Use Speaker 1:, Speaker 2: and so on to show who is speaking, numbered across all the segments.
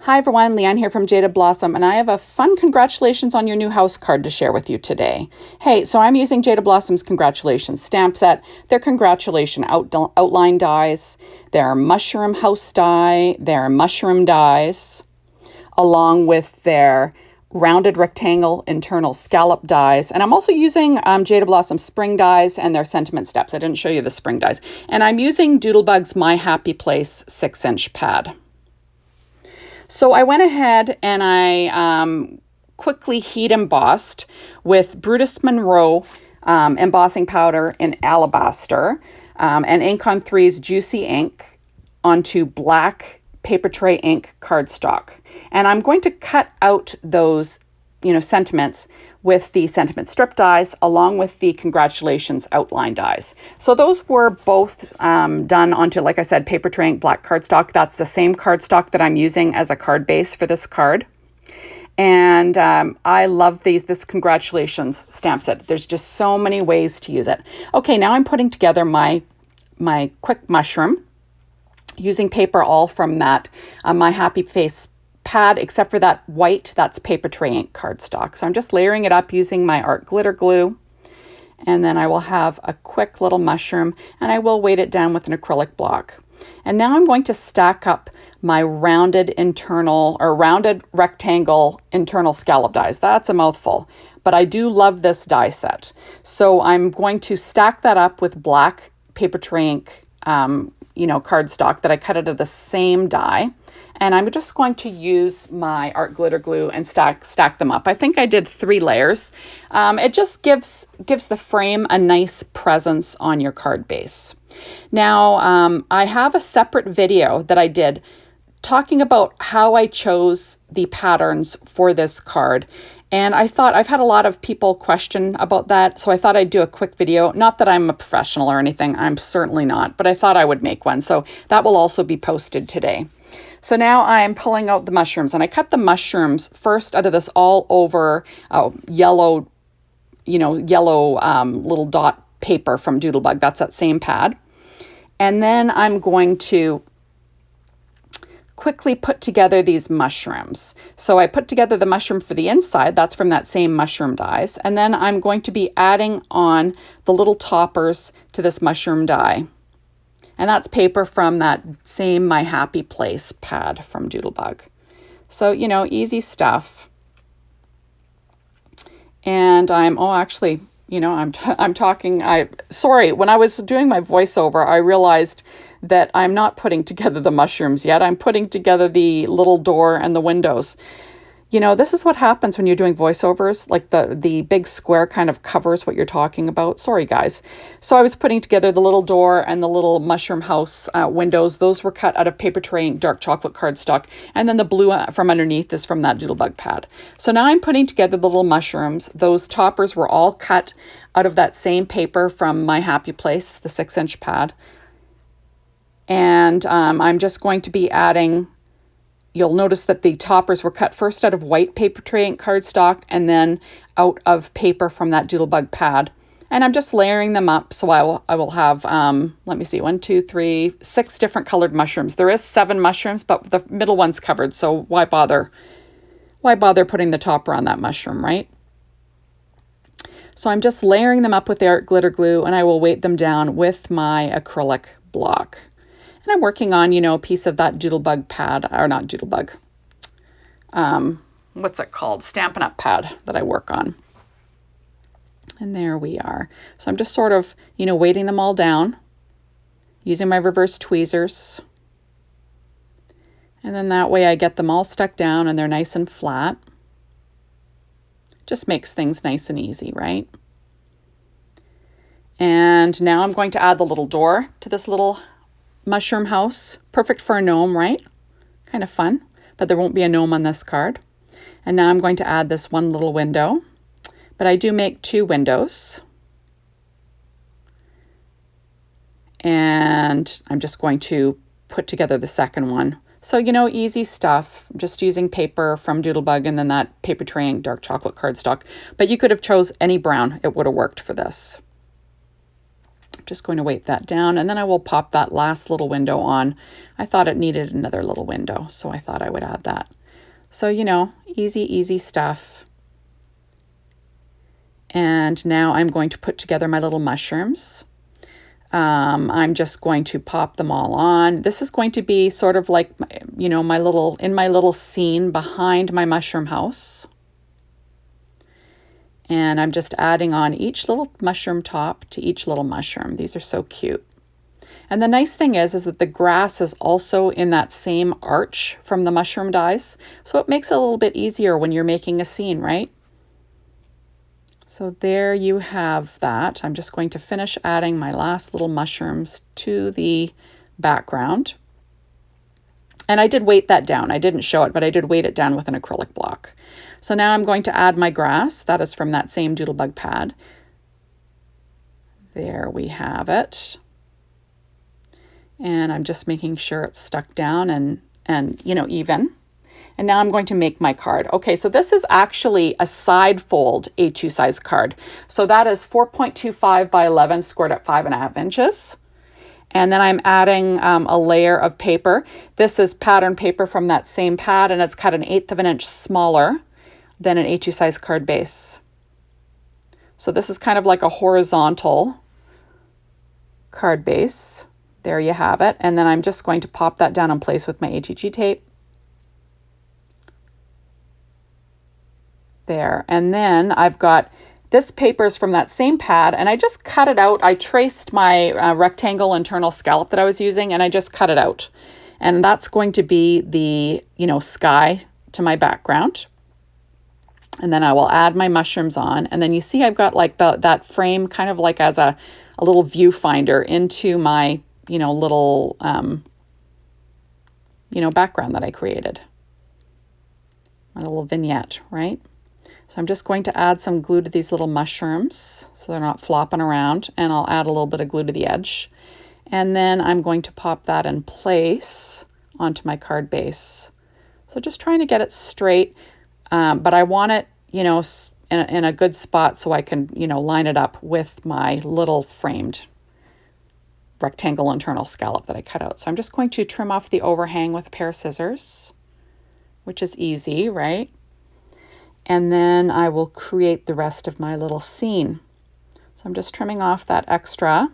Speaker 1: Hi everyone, Leanne here from Jaded Blossom, and I have a fun congratulations on your new house card to share with you today. Hey, so I'm using Jaded Blossom's congratulations stamp set. They're congratulation outline dies, they're mushroom house die, they're mushroom dies, along with their Rounded Rectangle Internal Scallop dies. And I'm also using Jaded Blossom spring dies and their sentiment steps. I didn't show you the spring dies. And I'm using Doodlebug's My Happy Place 6-inch pad. So I went ahead and I quickly heat embossed with Brutus Monroe embossing powder in alabaster and Ink on 3's Juicy Ink onto black paper tray ink cardstock. And I'm going to cut out those, sentiments with the sentiment strip dies along with the congratulations outline dies. So those were both done onto, like I said, paper tray ink black cardstock. That's the same cardstock that I'm using as a card base for this card. And I love this congratulations stamp set. There's just so many ways to use it. Okay, now I'm putting together my quick mushroom using paper all from that My Happy Face pad, except for that white, that's paper tray ink cardstock. So I'm just layering it up using my art glitter glue. And then I will have a quick little mushroom and I will weight it down with an acrylic block. And now I'm going to stack up my rounded rectangle internal scallop dies. That's a mouthful, but I do love this die set. So I'm going to stack that up with black paper tray ink cardstock that I cut out of the same die. And I'm just going to use my art glitter glue and stack them up. I think I did 3 layers. It just gives the frame a nice presence on your card base. Now, I have a separate video that I did talking about how I chose the patterns for this card. And I thought I've had a lot of people question about that, so I thought I'd do a quick video. Not that I'm a professional or anything, I'm certainly not, but I thought I would make one. So that will also be posted today. So now I'm pulling out the mushrooms, and I cut the mushrooms first out of this all over yellow little dot paper from Doodlebug. That's that same pad. And then I'm going to quickly put together these mushrooms. So I put together the mushroom for the inside, that's from that same mushroom dies, and then I'm going to be adding on the little toppers to this mushroom die. And that's paper from that same My Happy Place pad from Doodlebug. So, easy stuff. And I'm talking, sorry, when I was doing my voiceover, I realized that I'm not putting together the mushrooms yet. I'm putting together the little door and the windows. This is what happens when you're doing voiceovers, like the big square kind of covers what you're talking about. Sorry, guys. So I was putting together the little door and the little mushroom house windows. Those were cut out of paper tray ink dark chocolate cardstock. And then the blue from underneath is from that Doodlebug pad. So now I'm putting together the little mushrooms. Those toppers were all cut out of that same paper from My Happy Place, the 6-inch pad. And I'm just going to be adding, you'll notice that the toppers were cut first out of white paper tray ink cardstock and then out of paper from that Doodlebug pad. And I'm just layering them up. So I will have, let me see, 1, 2, 3, 6 different colored mushrooms. There is 7 mushrooms, but the middle one's covered. So why bother putting the topper on that mushroom, right? So I'm just layering them up with the art glitter glue, and I will weight them down with my acrylic block. And I'm working on, a piece of that Doodlebug pad, or not Doodlebug. What's it called? Stampin' Up pad that I work on. And there we are. So I'm just sort of, weighting them all down using my reverse tweezers. And then that way I get them all stuck down and they're nice and flat. Just makes things nice and easy, right? And now I'm going to add the little door to this little mushroom house. Perfect for a gnome, right? Kind of fun, but there won't be a gnome on this card. And now I'm going to add this one little window, but I do make 2 windows. And I'm just going to put together the second one. So, easy stuff, just using paper from Doodlebug and then that paper tray ink dark chocolate cardstock. But you could have chose any brown. It would have worked for this. Just going to weight that down, and then I will pop that last little window on. I thought it needed another little window, so I thought I would add that. So, you know, easy stuff. And now I'm going to put together my little mushrooms. I'm just going to pop them all on. This is going to be sort of like, you know, my little scene behind my mushroom house. And I'm just adding on each little mushroom top to each little mushroom. These are so cute. And the nice thing is that the grass is also in that same arch from the mushroom dies. So it makes it a little bit easier when you're making a scene, right? So there you have that. I'm just going to finish adding my last little mushrooms to the background. And I did weight that down. I didn't show it, but I did weight it down with an acrylic block. So now I'm going to add my grass. That is from that same doodlebug pad. There we have it. And I'm just making sure it's stuck down and you know, even. And now I'm going to make my card. Okay, so this is actually a side fold A2 size card. So that is 4.25 by 11 squared at 5.5 inches. And then I'm adding a layer of paper. This is pattern paper from that same pad, and it's cut 1/8 of an inch smaller than an A2 size card base. So this is kind of like a horizontal card base. There you have it. And then I'm just going to pop that down in place with my ATG tape. There. And then I've got this paper's from that same pad, and I just cut it out. I traced my rectangle internal scallop that I was using, and I just cut it out. And that's going to be the, you know, sky to my background. And then I will add my mushrooms on. And then you see I've got like that frame kind of like as a little viewfinder into my, you know, little, you know, background that I created. My little vignette, right? So I'm just going to add some glue to these little mushrooms so they're not flopping around, and I'll add a little bit of glue to the edge. And then I'm going to pop that in place onto my card base. So just trying to get it straight, but I want it, you know, in a good spot so I can, you know, line it up with my little framed rectangle internal scallop that I cut out. So I'm just going to trim off the overhang with a pair of scissors, which is easy, right? And then I will create the rest of my little scene. So I'm just trimming off that extra.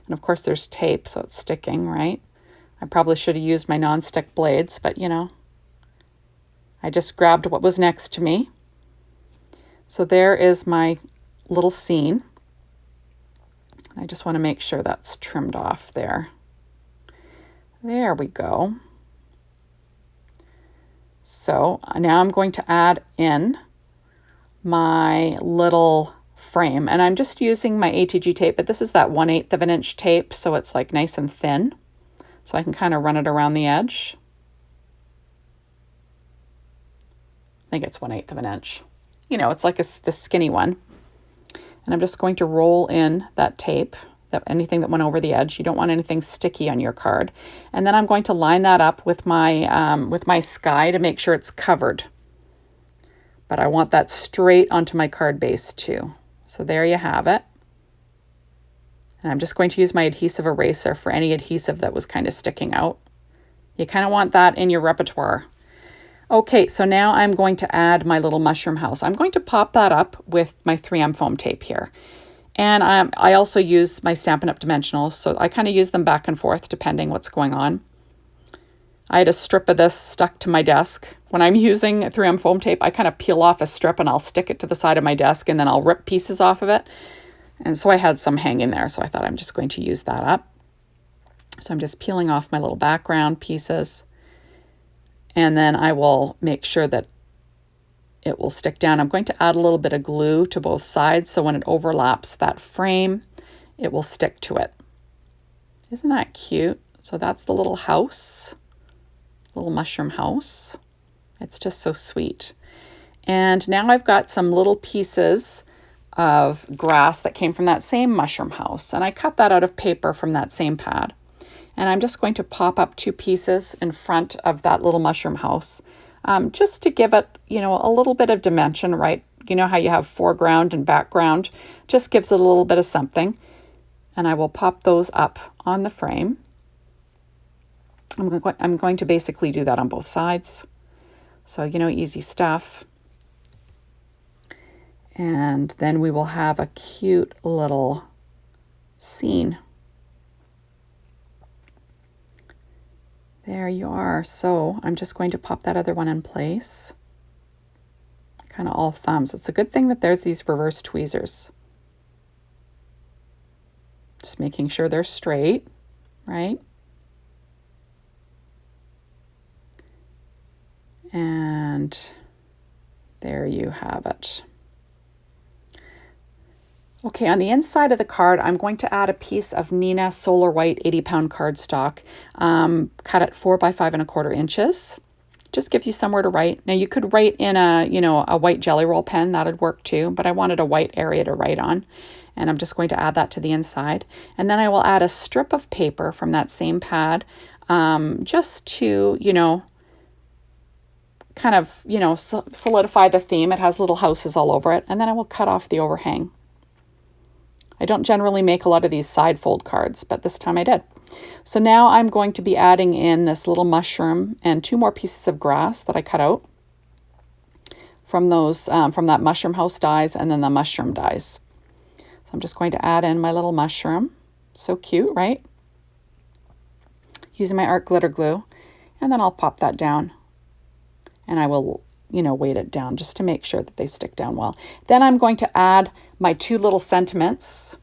Speaker 1: And of course there's tape, so it's sticking, right? I probably should have used my non-stick blades, but you know, I just grabbed what was next to me. So there is my little scene. I just want to make sure that's trimmed off there. There we go. So now I'm going to add in my little frame, and I'm just using my ATG tape, but this is that 1/8 of an inch tape, so it's like nice and thin, so I can kind of run it around the edge. I think it's 1/8 of an inch. You know, it's like the skinny one. And I'm just going to roll in that tape, anything that went over the edge. You don't want anything sticky on your card. And then I'm going to line that up with my sky to make sure it's covered. But I want that straight onto my card base too. So there you have it. And I'm just going to use my adhesive eraser for any adhesive that was kind of sticking out. You kind of want that in your repertoire. Okay, so now I'm going to add my little mushroom house. I'm going to pop that up with my 3M foam tape here. And I also use my Stampin' Up! Dimensionals, so I kind of use them back and forth depending what's going on. I had a strip of this stuck to my desk. When I'm using 3M foam tape, I kind of peel off a strip and I'll stick it to the side of my desk, and then I'll rip pieces off of it. And so I had some hanging there, so I thought I'm just going to use that up. So I'm just peeling off my little background pieces. And then I will make sure that it will stick down. I'm going to add a little bit of glue to both sides, so when it overlaps that frame, it will stick to it. Isn't that cute? So that's the little house, little mushroom house. It's just so sweet. And now I've got some little pieces of grass that came from that same mushroom house, and I cut that out of paper from that same pad. And I'm just going to pop up 2 pieces in front of that little mushroom house, just to give it, you know, a little bit of dimension, right? You know how you have foreground and background, just gives it a little bit of something. and I will pop those up on the frame. I'm going to basically do that on both sides. So, you know, easy stuff. And then we will have a cute little scene. There you are. So I'm just going to pop that other one in place. Kind of all thumbs. It's a good thing that there's these reverse tweezers. Just making sure they're straight, right? And there you have it. Okay, on the inside of the card, I'm going to add a piece of Neenah Solar White 80-pound cardstock, cut at 4 by 5 1/4 inches. Just gives you somewhere to write. Now you could write in a, you know, a white Jelly Roll pen, that'd work too, but I wanted a white area to write on. And I'm just going to add that to the inside. And then I will add a strip of paper from that same pad, just to, you know, kind of, you know, solidify the theme. It has little houses all over it. And then I will cut off the overhang. I don't generally make a lot of these side fold cards, but this time I did. So now I'm going to be adding in this little mushroom and 2 more pieces of grass that I cut out from those, from that mushroom house dies and then the mushroom dies. So I'm just going to add in my little mushroom. So cute, right? Using my art glitter glue, and then I'll pop that down. And I will, you know, weight it down just to make sure that they stick down well. Then I'm going to add my 2 little sentiments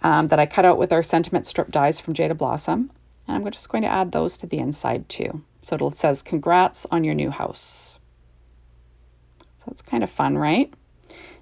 Speaker 1: that I cut out with our sentiment strip dies from Jaded Blossom. And I'm just going to add those to the inside too. So it says, congrats on your new house. So it's kind of fun, right?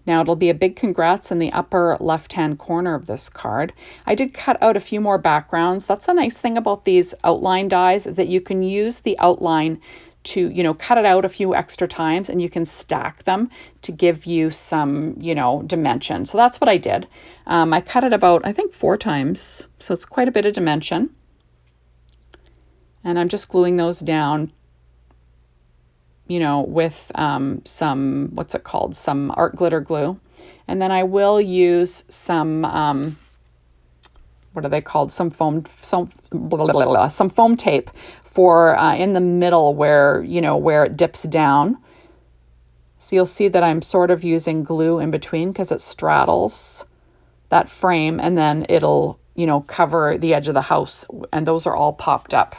Speaker 1: Now it'll be a big congrats in the upper left-hand corner of this card. I did cut out a few more backgrounds. That's a nice thing about these outline dies, is that you can use the outline to, you know, cut it out a few extra times and you can stack them to give you some, you know, dimension. So that's what I did. I cut it about, I think 4 times. So it's quite a bit of dimension. And I'm just gluing those down, you know, with some, what's it called? Some art glitter glue. And then I will use some, what are they called? Some foam tape for in the middle where, you know, where it dips down. So you'll see that I'm sort of using glue in between because it straddles that frame, and then it'll, you know, cover the edge of the house, and those are all popped up.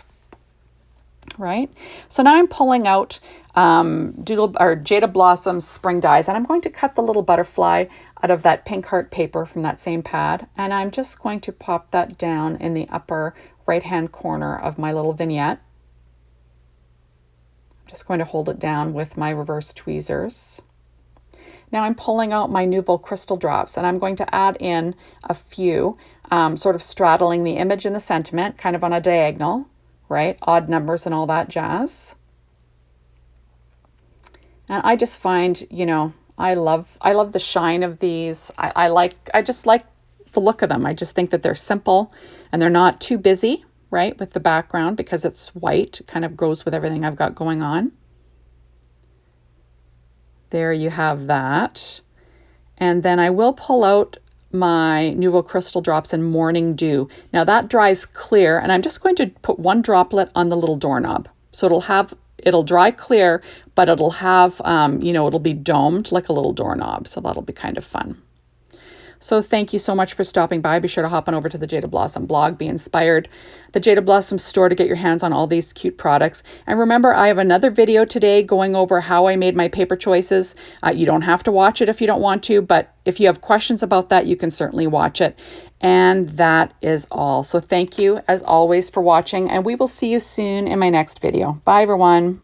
Speaker 1: Right? So now I'm pulling out Jaded Blossom's spring dies, and I'm going to cut the little butterfly out of that pink heart paper from that same pad, and I'm just going to pop that down in the upper right-hand corner of my little vignette. I'm just going to hold it down with my reverse tweezers. Now I'm pulling out my Nouveau crystal drops, and I'm going to add in a few, sort of straddling the image and the sentiment, kind of on a diagonal, right? Odd numbers and all that jazz. And I just find, you know, I love the shine of these. I just like the look of them. I just think that they're simple and they're not too busy, right, with the background, because it's white. It kind of goes with everything I've got going on. There you have that. And then I will pull out my Nouveau crystal drops in Morning Dew. Now that dries clear, and I'm just going to put 1 droplet on the little doorknob. So it'll dry clear, but it'll have, you know, it'll be domed like a little doorknob. So that'll be kind of fun. So thank you so much for stopping by. Be sure to hop on over to the Jaded Blossom blog, be inspired, the Jaded Blossom store, to get your hands on all these cute products. And remember, I have another video today going over how I made my paper choices. You don't have to watch it if you don't want to, but if you have questions about that, you can certainly watch it. And that is all. So thank you as always for watching, and we will see you soon in my next video. Bye everyone.